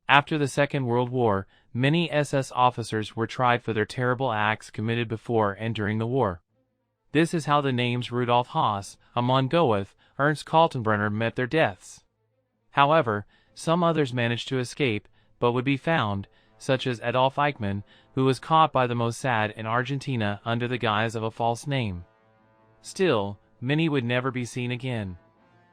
After the Second World War, many SS officers were tried for their terrible acts committed before and during the war. This is how the names Rudolf Höss, Amon Goeth, Ernst Kaltenbrunner met their deaths. However, some others managed to escape, but would be found, such as Adolf Eichmann, who was caught by the Mossad in Argentina under the guise of a false name. Still, many would never be seen again.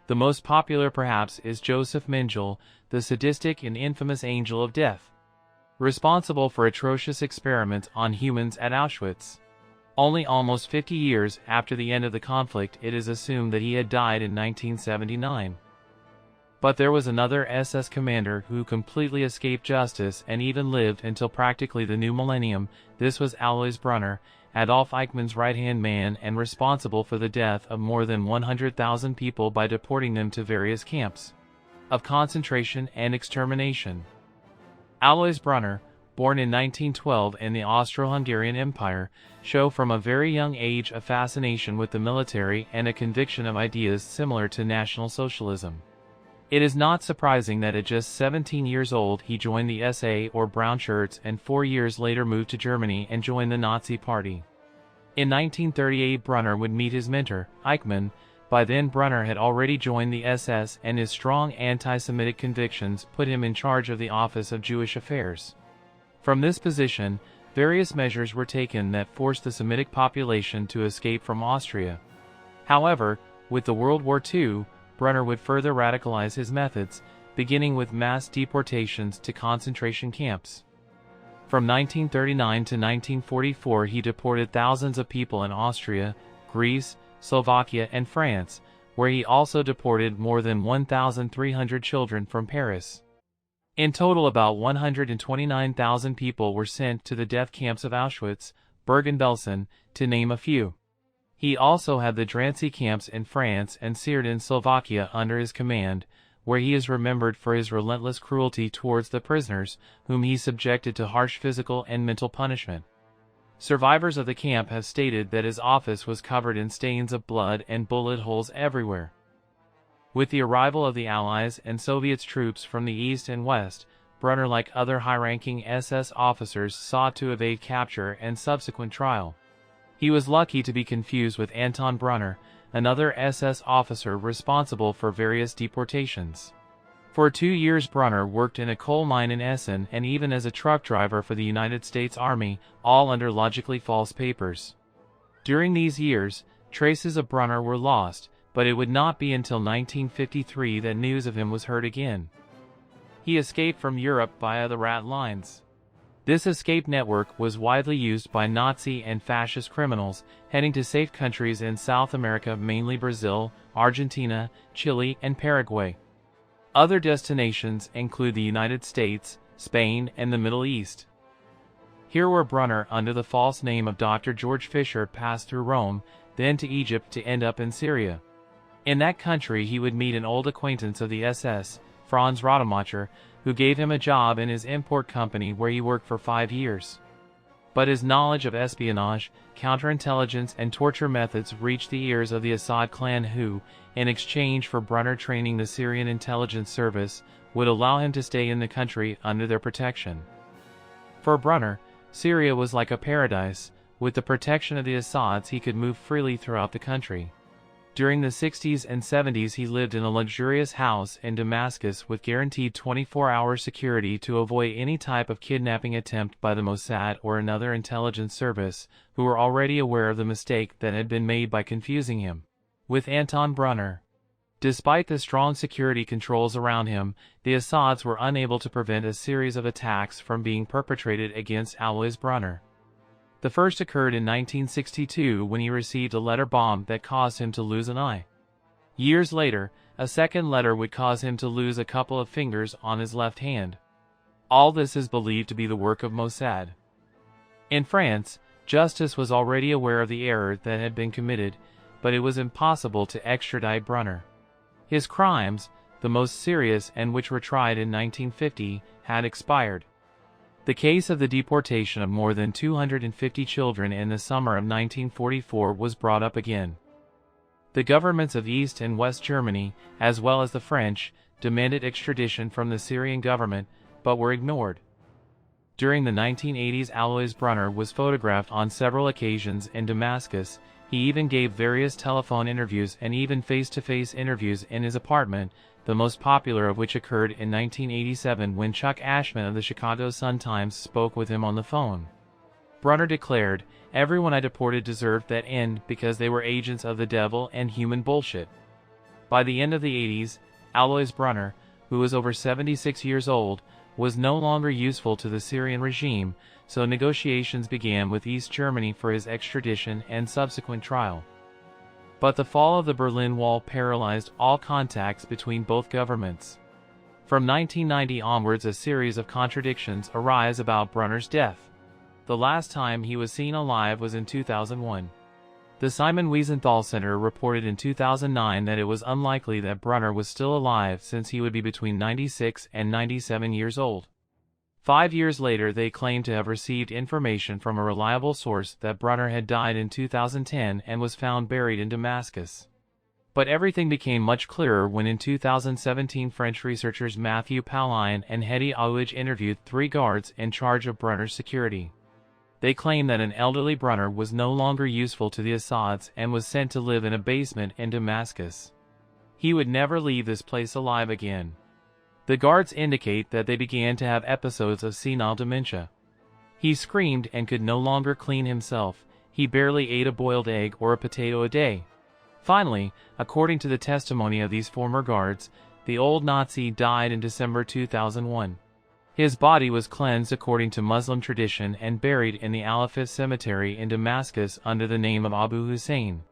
The most popular perhaps is Joseph Mengele, the sadistic and infamous angel of death, responsible for atrocious experiments on humans at Auschwitz. Only almost 50 years after the end of the conflict, it is assumed that he had died in 1979. But there was another SS commander who completely escaped justice and even lived until practically the new millennium. This was Alois Brunner, Adolf Eichmann's right-hand man and responsible for the death of more than 100,000 people by deporting them to various camps of concentration and extermination. Alois Brunner, born in 1912 in the Austro-Hungarian Empire, showed from a very young age a fascination with the military and a conviction of ideas similar to National Socialism. It is not surprising that at just 17 years old he joined the SA or Brown Shirts and 4 years later moved to Germany and joined the Nazi Party. In 1938 Brunner would meet his mentor, Eichmann. By then Brunner had already joined the SS and his strong anti-Semitic convictions put him in charge of the Office of Jewish Affairs. From this position, various measures were taken that forced the Semitic population to escape from Austria. However, with the World War II, Brunner would further radicalize his methods, beginning with mass deportations to concentration camps. From 1939 to 1944 he deported thousands of people in Austria, Greece, Slovakia and France, where he also deported more than 1,300 children from Paris. In total about 129,000 people were sent to the death camps of Auschwitz, Bergen-Belsen, to name a few. He also had the Drancy camps in France and Syria in Slovakia under his command, where he is remembered for his relentless cruelty towards the prisoners, whom he subjected to harsh physical and mental punishment. Survivors of the camp have stated that his office was covered in stains of blood and bullet holes everywhere. With the arrival of the Allies and Soviet troops from the east and west, Brunner, like other high-ranking SS officers, sought to evade capture and subsequent trial. He was lucky to be confused with Anton Brunner, another SS officer responsible for various deportations. For 2 years Brunner worked in a coal mine in Essen and even as a truck driver for the United States Army, all under logically false papers. During these years, traces of Brunner were lost, but it would not be until 1953 that news of him was heard again. He escaped from Europe via the Rat Lines. This escape network was widely used by Nazi and fascist criminals, heading to safe countries in South America, mainly Brazil, Argentina, Chile, and Paraguay. Other destinations include the United States, Spain, and the Middle East. Here where Brunner, under the false name of Dr. George Fischer, passed through Rome, then to Egypt to end up in Syria. In that country he would meet an old acquaintance of the SS, Franz Rademacher, who gave him a job in his import company where he worked for 5 years. But his knowledge of espionage, counterintelligence and torture methods reached the ears of the Assad clan who, in exchange for Brunner training the Syrian intelligence service, would allow him to stay in the country under their protection. For Brunner, Syria was like a paradise. With the protection of the Assads he could move freely throughout the country. During the 60s and 70s he lived in a luxurious house in Damascus with guaranteed 24-hour security to avoid any type of kidnapping attempt by the Mossad or another intelligence service, who were already aware of the mistake that had been made by confusing him with Anton Brunner. Despite the strong security controls around him, the Assads were unable to prevent a series of attacks from being perpetrated against Alois Brunner. The first occurred in 1962 when he received a letter bomb that caused him to lose an eye. Years later, a second letter would cause him to lose a couple of fingers on his left hand. All this is believed to be the work of Mossad. In France, justice was already aware of the error that had been committed, but it was impossible to extradite Brunner. His crimes, the most serious and which were tried in 1950, had expired. The case of the deportation of more than 250 children in the summer of 1944 was brought up again. The governments of East and West Germany, as well as the French, demanded extradition from the Syrian government, but were ignored. During the 1980s, Alois Brunner was photographed on several occasions in Damascus. He even gave various telephone interviews and even face-to-face interviews in his apartment, the most popular of which occurred in 1987 when Chuck Ashman of the Chicago Sun-Times spoke with him on the phone. Brunner declared, "Everyone I deported deserved that end because they were agents of the devil and human bullshit." By the end of the 80s, Alois Brunner, who was over 76 years old, was no longer useful to the Syrian regime, so negotiations began with East Germany for his extradition and subsequent trial. But the fall of the Berlin Wall paralyzed all contacts between both governments. From 1990 onwards, a series of contradictions arise about Brunner's death. The last time he was seen alive was in 2001. The Simon Wiesenthal Center reported in 2009 that it was unlikely that Brunner was still alive since he would be between 96 and 97 years old. 5 years later, they claimed to have received information from a reliable source that Brunner had died in 2010 and was found buried in Damascus. But everything became much clearer when in 2017 French researchers Mathieu Paulin and Hedi Aouij interviewed 3 guards in charge of Brunner's security. They claimed that an elderly Brunner was no longer useful to the Assads and was sent to live in a basement in Damascus. He would never leave this place alive again. The guards indicate that they began to have episodes of senile dementia. He screamed and could no longer clean himself. He barely ate a boiled egg or a potato a day. Finally, according to the testimony of these former guards, the old Nazi died in December 2001. His body was cleansed according to Muslim tradition and buried in the Al-Afif cemetery in Damascus under the name of Abu Hussein.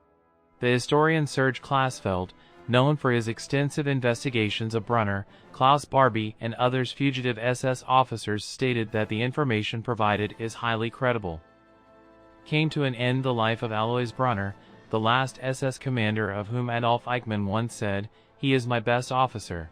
The historian Serge Klaasfeld, known for his extensive investigations of Brunner, Klaus Barbie, and others fugitive SS officers, stated that the information provided is highly credible. Came to an end the life of Alois Brunner, the last SS commander of whom Adolf Eichmann once said, "He is my best officer."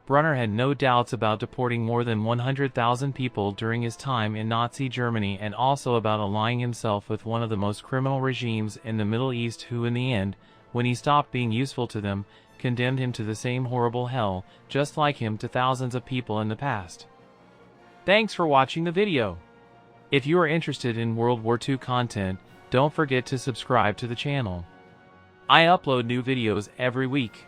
Brunner had no doubts about deporting more than 100,000 people during his time in Nazi Germany, and also about allying himself with one of the most criminal regimes in the Middle East, who in the end, when he stopped being useful to them, condemned him to the same horrible hell, just like him to thousands of people in the past. Thanks for watching the video. If you are interested in World War II content, don't forget to subscribe to the channel. I upload new videos every week.